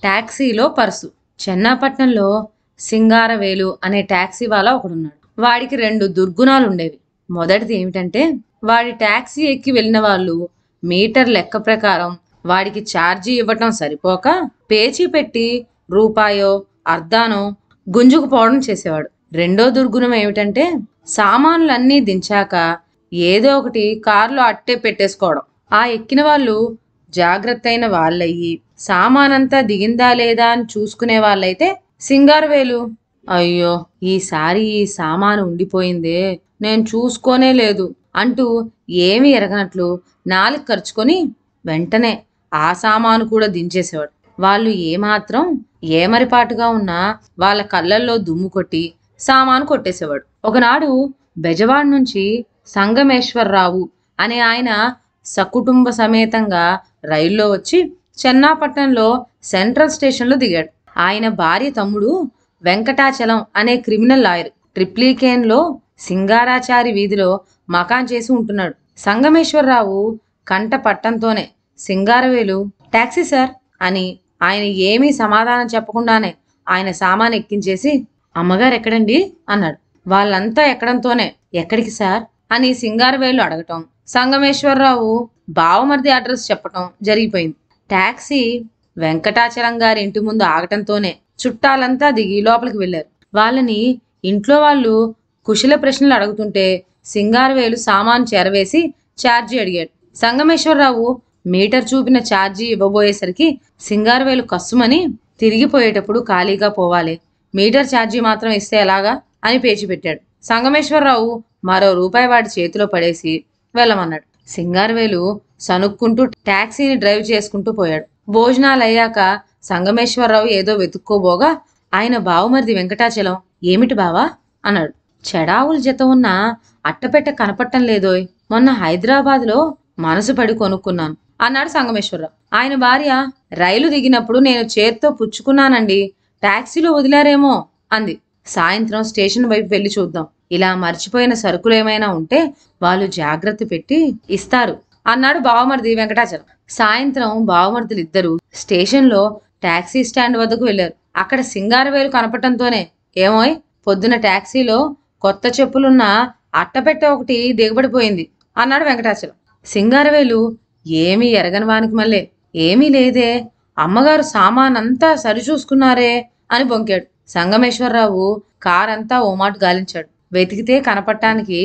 టాక్సీలో purse. చెన్నాపట్నంలో సింగారవేలు అనే taxi వాళ్ళ ఒకడున్నాడు. వాడికి 2 దుర్గుణాలుండేవి. మొదటిది ఏమిటంటే వాడి టాక్సీ ఎక్కి వెళ్ళిన వాళ్ళు మీటర్ లెక్క ప్రకారం వాడికి ఛార్జీ ఇవ్వటం సరిపోక పేచీ పెట్టి రూపాయో అర్ధానో గుంజుకుపోవడం చేసేవాడు. రెండో దుర్గుణం ఏమిటంటే సామాన్లన్నీ దించాక ఏదో ఒకటి కారులో అట్టే పెట్టేసుకోవడం. ఆ ఎక్కిన వాళ్ళు జాగ్రత్త అయిన వాళ్ళయ్యి సామానంతా దిగిందా లేదా అని చూసుకునే వాళ్ళైతే సింగారవేలు, అయ్యో ఈసారి ఈ సామాను ఉండిపోయిందే, నేను చూసుకోనే లేదు అంటూ ఏమీ ఎరగనట్లు నాలుగు ఖర్చుకొని వెంటనే ఆ సామాను కూడా దించేసేవాడు. వాళ్ళు ఏమాత్రం ఏమరిపాటుగా ఉన్నా వాళ్ళ కళ్ళల్లో దుమ్ము కొట్టి సామాను కొట్టేసేవాడు. ఒకనాడు బెజవాడ నుంచి సంగమేశ్వరరావు అనే ఆయన సకుటుంబ సమేతంగా రైల్లో వచ్చి చెన్నాపట్నంలో సెంట్రల్ స్టేషన్లో దిగాడు. ఆయన భార్య తమ్ముడు వెంకటాచలం అనే క్రిమినల్ లాయర్ ట్రిప్లీకేన్లో సింగారాచారి వీధిలో మకాన్ చేసి ఉంటున్నాడు. సంగమేశ్వరరావు కంట పట్టంతోనే సింగారవేలు టాక్సీ సార్ అని ఆయన ఏమీ సమాధానం చెప్పకుండానే ఆయన సామాన్ ఎక్కించేసి అమ్మగారు ఎక్కడండి అన్నాడు. వాళ్ళంతా ఎక్కడంతోనే ఎక్కడికి సార్ అని సింగారవేలు అడగటం, సంగమేశ్వరరావు బావమరిది అడ్రస్ చెప్పటం జరిగిపోయింది. టాక్సీ వెంకటాచలం గారి ఇంటి ముందు ఆగటంతోనే చుట్టాలంతా దిగి లోపలికి వెళ్లారు. వాళ్ళని ఇంట్లో వాళ్ళు కుశల ప్రశ్నలు అడుగుతుంటే సింగారవేలు సామాను చేరవేసి ఛార్జీ అడిగాడు. సంగమేశ్వరరావు మీటర్ చూపిన ఛార్జీ ఇవ్వబోయేసరికి సింగారవేలు కస్సుమని తిరిగిపోయేటప్పుడు ఖాళీగా పోవాలి, మీటర్ ఛార్జీ మాత్రం ఇస్తే ఎలాగా అని పేచి పెట్టాడు. సంగమేశ్వరరావు మరో రూపాయి వాడి చేతిలో పడేసి వెళ్ళమన్నాడు. సింగారవేలు సనుక్కుంటూ టాక్సీని డ్రైవ్ చేసుకుంటూ పోయాడు. భోజనాలు అయ్యాక సంగమేశ్వరరావు ఏదో వెతుక్కోబోగా ఆయన బావమరిది వెంకటాచలం ఏమిటి బావా అన్నాడు. చెడావుల జత ఉన్న అట్టపెట్ట కనపట్టం లేదోయ్, మొన్న హైదరాబాద్లో మనసు పడి కొనుక్కున్నాను అన్నాడు సంగమేశ్వరరావు. ఆయన భార్య రైలు దిగినప్పుడు నేను చేత్తో పుచ్చుకున్నానండి, టాక్సీలో వదిలారేమో అంది. సాయంత్రం స్టేషన్ వైపు వెళ్ళి చూద్దాం, ఇలా మర్చిపోయిన సరుకులు ఏమైనా ఉంటే వాళ్ళు జాగ్రత్త పెట్టి ఇస్తారు అన్నాడు బావమరిది వెంకటాచలం. సాయంత్రం బావమరిదులిద్దరూ స్టేషన్లో టాక్సీ స్టాండ్ వద్దకు వెళ్లారు. అక్కడ సింగారవేలు కనపటంతోనే ఏమోయ్ పొద్దున టాక్సీలో కొత్త చెప్పులున్న అట్టపెట్ట ఒకటి దిగబడిపోయింది అన్నాడు వెంకటాచలం. సింగారవేలు ఏమీ ఎరగని వానికి మళ్ళీ ఏమీ లేదే, అమ్మగారు సామానంతా సరిచూసుకున్నారే అని బొంకాడు. సంగమేశ్వరరావు కారంతా ఓ మాట గాలించాడు. వెతికితే కనపట్టానికి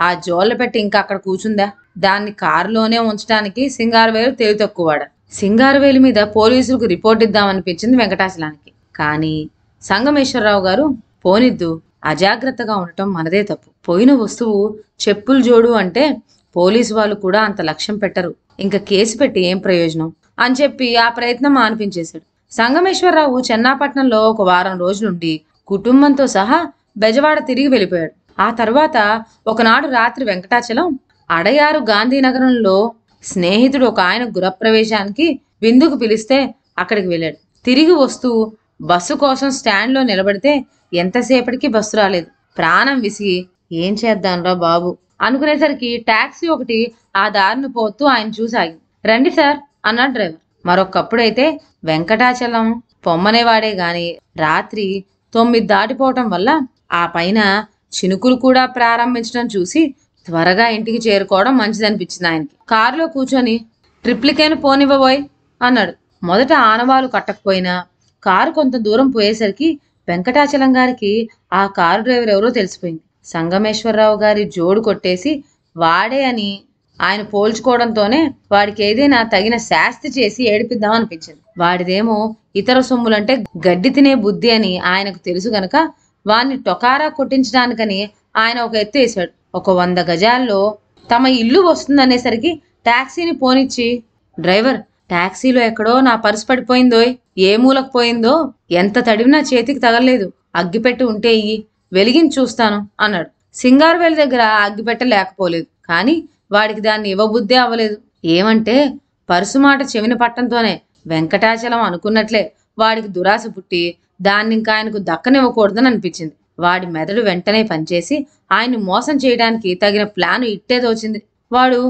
ఆ జోళ్ళ పెట్టి ఇంకా అక్కడ కూర్చుందా, దాన్ని కారులోనే ఉంచడానికి సింగారవేలు తెలివి తక్కువవాడ. సింగారవేలు మీద పోలీసులకు రిపోర్ట్ ఇద్దామనిపించింది వెంకటాచలానికి. కానీ సంగమేశ్వరరావు గారు పోనిద్దు, అజాగ్రత్తగా ఉండటం మనదే తప్పు, పోయిన వస్తువు చెప్పులు జోడు అంటే పోలీసు వాళ్ళు కూడా అంత లక్ష్యం పెట్టరు, ఇంకా కేసు పెట్టి ఏం ప్రయోజనం అని చెప్పి ఆ ప్రయత్నం మానిపించేశాడు. సంగమేశ్వరరావు చెన్నాపట్నంలో ఒక వారం రోజులుండి కుటుంబంతో సహా బెజవాడ తిరిగి వెళ్ళిపోయాడు. ఆ తర్వాత ఒకనాడు రాత్రి వెంకటాచలం అడయారు గాంధీనగరంలో స్నేహితుడు ఒక ఆయన గృహప్రవేశానికి విందుకు పిలిస్తే అక్కడికి వెళ్ళాడు. తిరిగి వస్తూ బస్సు కోసం స్టాండ్లో నిలబడితే ఎంతసేపటికి బస్సు రాలేదు. ప్రాణం విసిగి ఏం చేద్దాంరా బాబు అనుకునేసరికి టాక్సీ ఒకటి ఆ దారిని పోతూ ఆయన చూసాగి రండి సార్ అన్నాడు డ్రైవర్. మరొకప్పుడైతే వెంకటాచలం పొమ్మనేవాడే గాని రాత్రి 9 దాటిపోవటం వల్ల ఆ పైన చినుకులు కూడా ప్రారంభించడం చూసి త్వరగా ఇంటికి చేరుకోవడం మంచిదనిపించింది ఆయనకి. కారులో కూర్చొని ట్రిప్లికేను పోనివ్వబోయ్ అన్నాడు. మొదట ఆనవాలు కట్టకపోయినా కారు కొంత దూరం పోయేసరికి వెంకటాచలం గారికి ఆ కారు డ్రైవర్ ఎవరో తెలిసిపోయింది. సంగమేశ్వరరావు గారి జోడు కొట్టేసి వాడే అని ఆయన పోల్చుకోవడంతోనే వాడికి ఏదైనా తగిన శాస్తి చేసి ఏడిపిద్దాం అనిపించింది. వాడిదేమో ఇతర సొమ్ములంటే గడ్డి తినే బుద్ధి అని ఆయనకు తెలుసు గనక వాణ్ణి టొకారా కొట్టించడానికని ఆయన ఒక ఎత్తు వేశాడు. ఒక 100 గజాల్లో తమ ఇల్లు వస్తుందనేసరికి టాక్సీని పోనిచ్చి డ్రైవర్ టాక్సీలో ఎక్కడో నా పర్సు పడిపోయిందోయ్, ఏ మూలకు పోయిందో, ఎంత తడివినా చేతికి తగలలేదు, అగ్గిపెట్టి ఉంటే ఇయ్యి వెలిగించి చూస్తాను అన్నాడు. సింగారవేలు దగ్గర అగ్గిపెట్ట లేకపోలేదు, కానీ వాడికి దాన్ని ఇవ్వబుద్ధే అవ్వలేదు. ఏమంటే పర్సు మాట చెవిన పట్టంతోనే వెంకటాచలం అనుకున్నట్లే వాడికి దురాశ పుట్టి దాన్ని ఇంకా ఆయనకు దక్కనివ్వకూడదని అనిపించింది. వాడి మెదడు వెంటనే పనిచేసి ఆయన్ని మోసం చేయడానికి తగిన ప్లాను ఇట్టే తోచింది. వాడు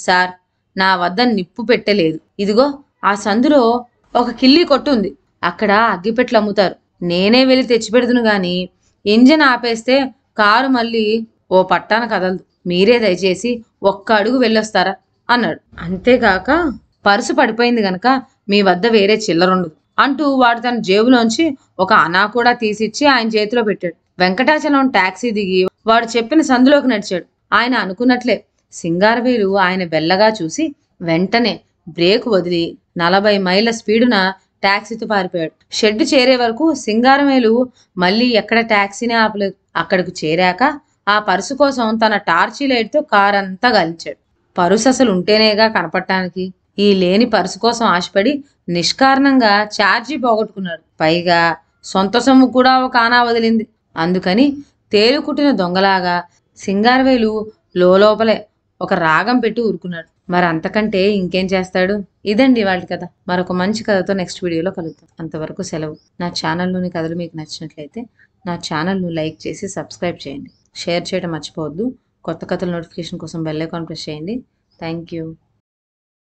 సార్ నా వద్ద నిప్పు పెట్టలేదు, ఇదిగో ఆ సందులో ఒక కిల్లీ కొట్టు ఉంది, అక్కడ అగ్గిపెట్లు అమ్ముతారు. నేనే వెళ్ళి తెచ్చిపెడుదును గాని ఇంజన్ ఆపేస్తే కారు మళ్ళీ ఓ పట్టాన కదలదు. మీరే దయచేసి ఒక్క అడుగు వెళ్ళొస్తారా అన్నాడు. అంతేగాక పర్సు పడిపోయింది గనక మీ వద్ద వేరే చిల్లరుండదు అంటూ వాడు తన జేబులోంచి ఒక అనా కూడా తీసిచ్చి ఆయన చేతిలో పెట్టాడు. వెంకటాచలం టాక్సీ దిగి వాడు చెప్పిన సందులోకి నడిచాడు. ఆయన అనుకున్నట్లే సింగారవేలు ఆయన బెల్లగా చూసి వెంటనే బ్రేక్ వదిలి 40 మైళ్ళ స్పీడున టాక్సీతో పారిపోయాడు. షెడ్ చేరే వరకు సింగారవేలు మళ్ళీ ఎక్కడ టాక్సీనే ఆపలేదు. అక్కడికి చేరాక ఆ పర్సు కోసం తన టార్చీ లైట్తో కారంతా గాలించాడు. పరుసు అసలు ఉంటేనేగా కనపడటానికి. ఈ లేని పరుసు కోసం ఆశపడి నిష్కారణంగా ఛార్జీ పోగొట్టుకున్నాడు. పైగా సొంత సొమ్ము కూడా ఒక ఆనా వదిలింది. అందుకని తేలుకుట్టిన దొంగలాగా సింగారవేలు లోపలే ఒక రాగం పెట్టి ఊరుకున్నాడు. మరి అంతకంటే ఇంకేం చేస్తాడు? ఇదండి వాళ్ళ కథ. మరొక మంచి కథతో నెక్స్ట్ వీడియోలో కలుద్దాం. అంతవరకు సెలవు. నా ఛానల్లోని కథలు మీకు నచ్చినట్లయితే నా ఛానల్ను లైక్ చేసి సబ్స్క్రైబ్ చేయండి. షేర్ చేయడం మర్చిపోవద్దు. కొత్త కథల నోటిఫికేషన్ కోసం బెల్ ఐకాన్ ప్రెస్ చేయండి. Thank you.